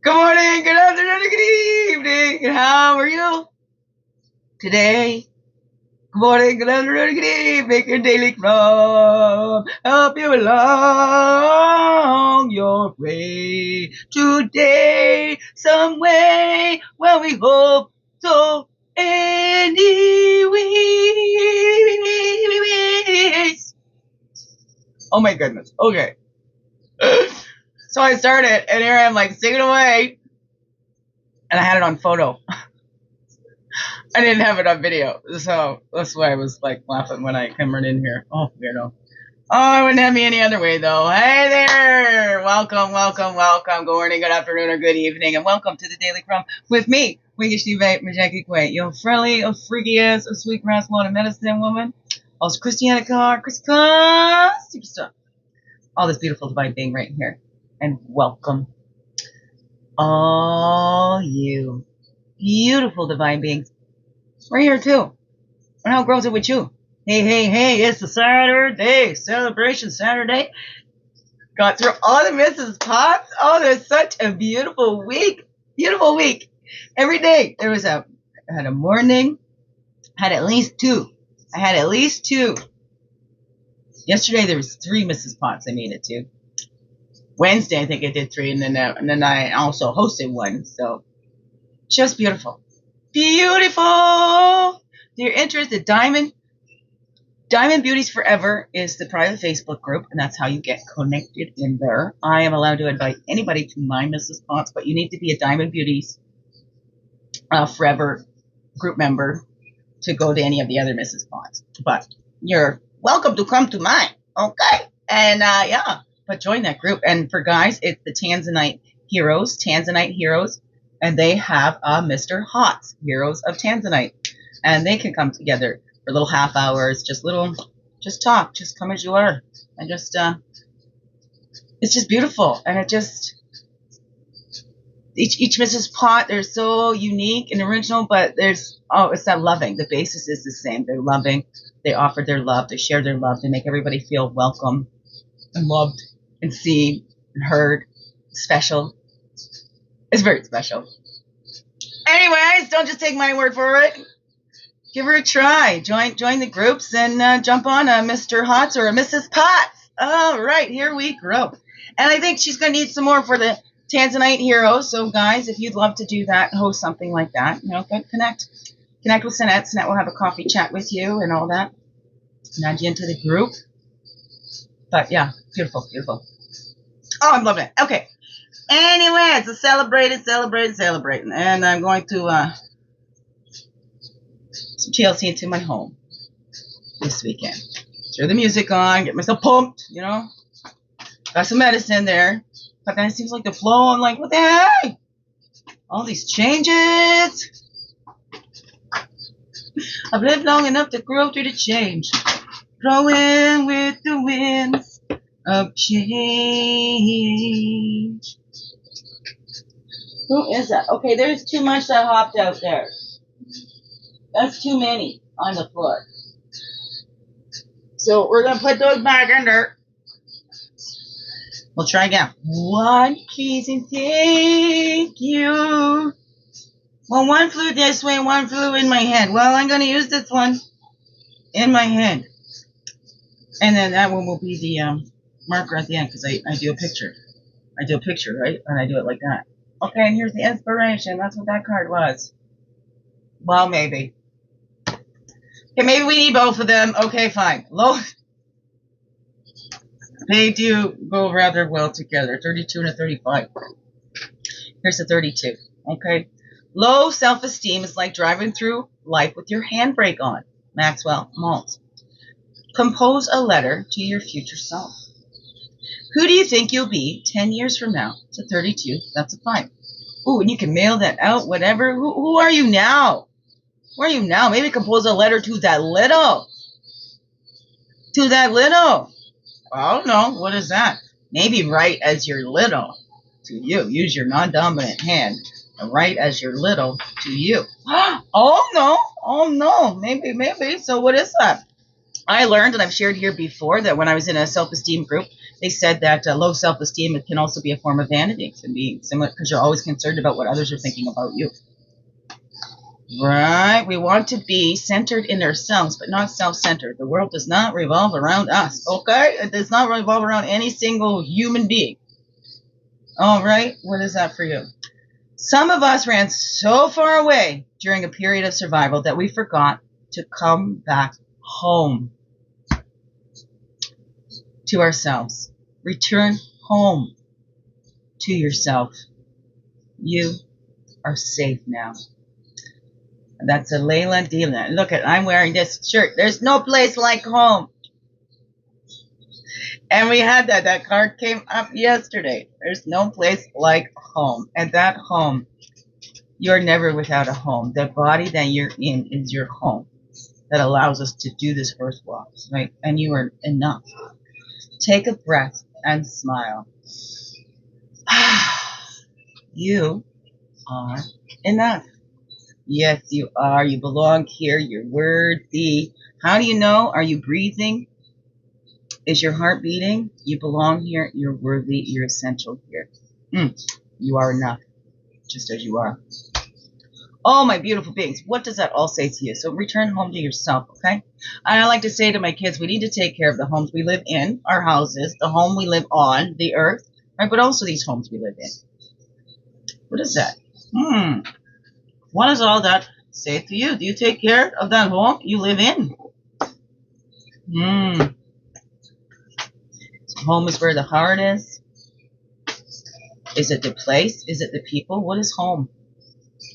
Good morning, good afternoon, good evening. And how are you today? Good morning, good afternoon, good evening. Your daily crumb help you along your way today, some way. Well, we hope so. Anyways. Oh my goodness. Okay. So I started, and here I am, like, singing away, and I had it on photo. I didn't have it on video, so that's why I was, like, laughing when I came right in here. Oh, weirdo. Oh, it wouldn't have me any other way, though. Hey there! Welcome. Good morning, good afternoon, or good evening, and welcome to the Daily Crumb with me, Wingush, Mizikii, your friendly, freaky-ass, Sweetgrass, water medicine woman. Also, Christianna, superstar. All this beautiful divine being right here. And welcome all you beautiful divine beings. We're here too. And how grows it with you? Hey, it's the Saturday celebration Saturday. Got through all the Mrs. Potts. Oh, there's such a beautiful week. Every day there was I had a morning, had at least two. Yesterday there was 3 Mrs. Potts I made it to. Wednesday I think I did 3, and then I also hosted one. So just beautiful. If you're interested, Diamond Beauties Forever is the private Facebook group, and that's how you get connected in there. I am allowed to invite anybody to my Mrs. Potts, but you need to be a Diamond Beauties Forever group member to go to any of the other Mrs. Potts. But you're welcome to come to mine, okay? And but join that group. And for guys, it's the Tanzanite Heroes, and they have Mr. Hot's Heroes of Tanzanite, and they can come together for little half hours, just talk, just come as you are, and just it's just beautiful, and it just each Mrs. Pot, they're so unique and original, but it's that loving. The basis is the same. They're loving. They offer their love. They share their love. They make everybody feel welcome and loved and seen and heard. Special. It's very special. Anyways, don't just take my word for it. Give her a try. Join the groups and jump on a Mr. Hotz or a Mrs. Potts. All right, here we go. And I think she's going to need some more for the Tanzanite Heroes. So, guys, if you'd love to do that, host something like that, connect with Sinette. Sinette will have a coffee chat with you and all that. And add you into the group. But, yeah, beautiful. Oh, I'm loving it. Okay. Anyway, it's a celebrating. And I'm going to some TLC into my home this weekend. Throw the music on, get myself pumped, Got some medicine there. But then it seems like the flow, I'm like, what the heck? All these changes. I've lived long enough to grow through the change. Growing with the winds of change. Who is that? Okay, there's too much that hopped out there. That's too many on the floor. So we're going to put those back in there. We'll try again. One, please, and thank you. Well, one flew this way, one flew in my hand. Well, I'm going to use this one in my hand. And then that one will be the marker at the end, because I do a picture. Right? And I do it like that. Okay, and here's the inspiration. That's what that card was. Well, maybe. Okay, maybe we need both of them. Okay, fine. They do go rather well together. 32 and a 35. Here's the 32. Okay. Low self-esteem is like driving through life with your handbrake on. Maxwell Maltz. Compose a letter to your future self. Who do you think you'll be 10 years from now? It's a 32. That's a 5. Ooh, and you can mail that out, whatever. Who are you now? Where are you now? Maybe compose a letter to that little. I don't know. What is that? Maybe write as you're little to you. Use your non-dominant hand and write as you're little to you. Oh, no. Maybe. So what is that? I learned, and I've shared here before, that when I was in a self-esteem group, They said that low self-esteem, it can also be a form of vanity. It can be similar because you're always concerned about what others are thinking about you. Right? We want to be centered in ourselves, but not self-centered. The world does not revolve around us, okay? It does not revolve around any single human being. All right? What is that for you? Some of us ran so far away during a period of survival that we forgot to come back home to ourselves. Return home to yourself. You are safe now. That's a Layla Dealer. Look at, I'm wearing this shirt. There's no place like home. And we had that. That card came up yesterday. There's no place like home. And that home, you're never without a home. The body that you're in is your home that allows us to do this earth walk, right? And you are enough. Take a breath and smile. You are enough. Yes, you are. You belong here. You're worthy. How do you know? Are you breathing? Is your heart beating? You belong here. You're worthy. You're essential here. You are enough, just as you are. Oh, my beautiful beings. What does that all say to you? So return home to yourself, okay? And I like to say to my kids, we need to take care of the homes we live in, our houses, the home we live on, the earth, right? But also these homes we live in. What is that? What does all that say to you? Do you take care of that home you live in? Home is where the heart is. Is it the place? Is it the people? What is home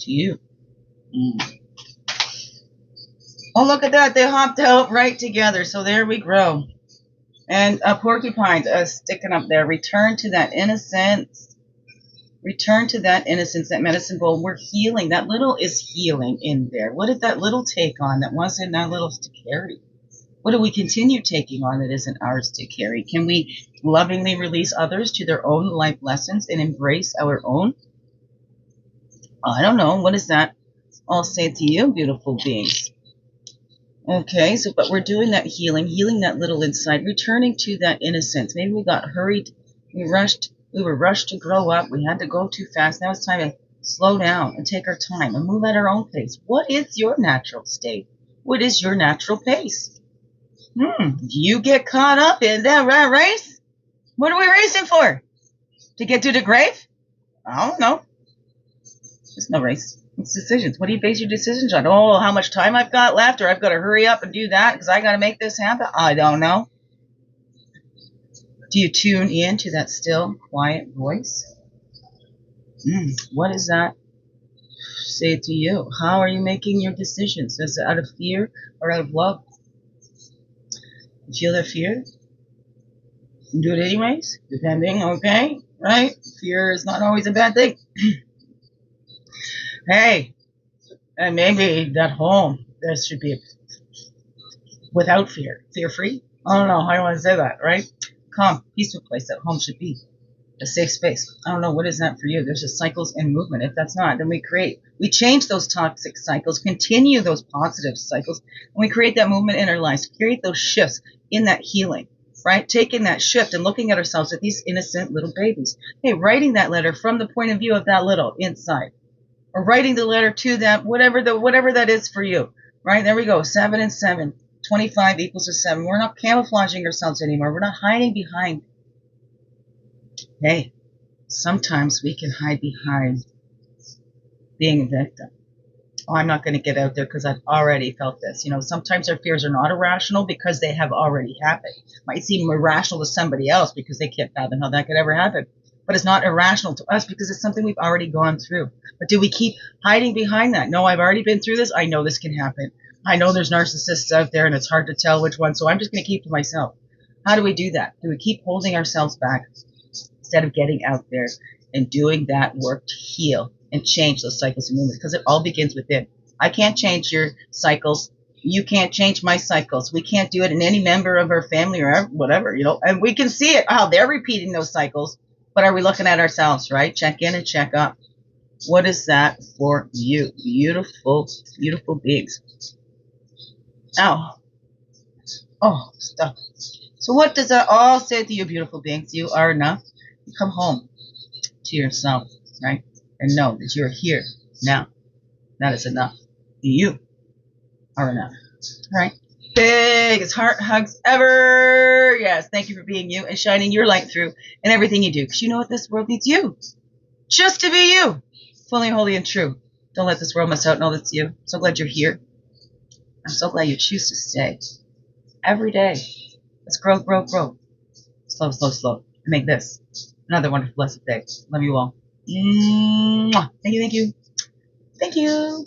to you? Oh, look at that. They hopped out right together. So there we grow. And a porcupine sticking up there. Return to that innocence. Return to that innocence, that medicine bowl. We're healing. That little is healing in there. What did that little take on that wasn't that little to carry? What do we continue taking on that isn't ours to carry? Can we lovingly release others to their own life lessons and embrace our own? I don't know. What does that all say to you, beautiful beings? Okay, so but we're doing that healing that little inside, returning to that innocence. Maybe we got hurried, we were rushed to grow up. We had to go too fast. Now it's time to slow down and take our time and move at our own pace. What is your natural state? What is your natural pace? You get caught up in that rat race? What are we racing for? To get to the grave? I don't know. There's no race. It's decisions. What do you base your decisions on? Oh, how much time I've got left, or I've got to hurry up and do that because I got to make this happen? I don't know. Do you tune in to that still, quiet voice? What does that say to you? How are you making your decisions? Is it out of fear or out of love? You feel that fear? You do it anyways, depending, okay? Right? Fear is not always a bad thing. Hey, and maybe that home, there should be without fear. Fear-free? I don't know how you want to say that, right? Calm, peaceful place that home should be. A safe space. I don't know, what is that for you? There's just cycles and movement. If that's not, then we change those toxic cycles, continue those positive cycles, and we create that movement in our lives, create those shifts in that healing, right? Taking that shift and looking at ourselves as these innocent little babies. Hey, writing that letter from the point of view of that little inside, or writing the letter to that, whatever that is for you, right? There we go, 7 and 7. 25 equals to 7. We're not camouflaging ourselves anymore. We're not hiding behind. Hey, sometimes we can hide behind being a victim. Oh, I'm not going to get out there because I've already felt this. Sometimes our fears are not irrational because they have already happened. Might seem irrational to somebody else because they can't fathom how that could ever happen. But it's not irrational to us because it's something we've already gone through. But do we keep hiding behind that? No, I've already been through this. I know this can happen. I know there's narcissists out there and it's hard to tell which one, so I'm just going to keep to myself. How do we do that? Do we keep holding ourselves back instead of getting out there and doing that work to heal and change those cycles and movements? Because it all begins within. I can't change your cycles. You can't change my cycles. We can't do it in any member of our family or whatever, and we can see it, how they're repeating those cycles. But are we looking at ourselves, right? Check in and check up. What is that for you? Beautiful, beautiful beings. Oh, stop. So what does that all say to you, beautiful beings? You are enough. You come home to yourself, right? And know that you're here now. That is enough. You are enough. All right. Biggest heart hugs ever. Yes. Thank you for being you and shining your light through in everything you do. Because you know what? This world needs you. Just to be you. Fully, holy, and true. Don't let this world miss out. Know that's you. I'm so glad you're here. I'm so glad you choose to stay. Every day. Let's grow, grow, grow. Slow, slow, slow. And make this another wonderful, blessed day. Love you all. Mwah. Thank you, thank you. Thank you.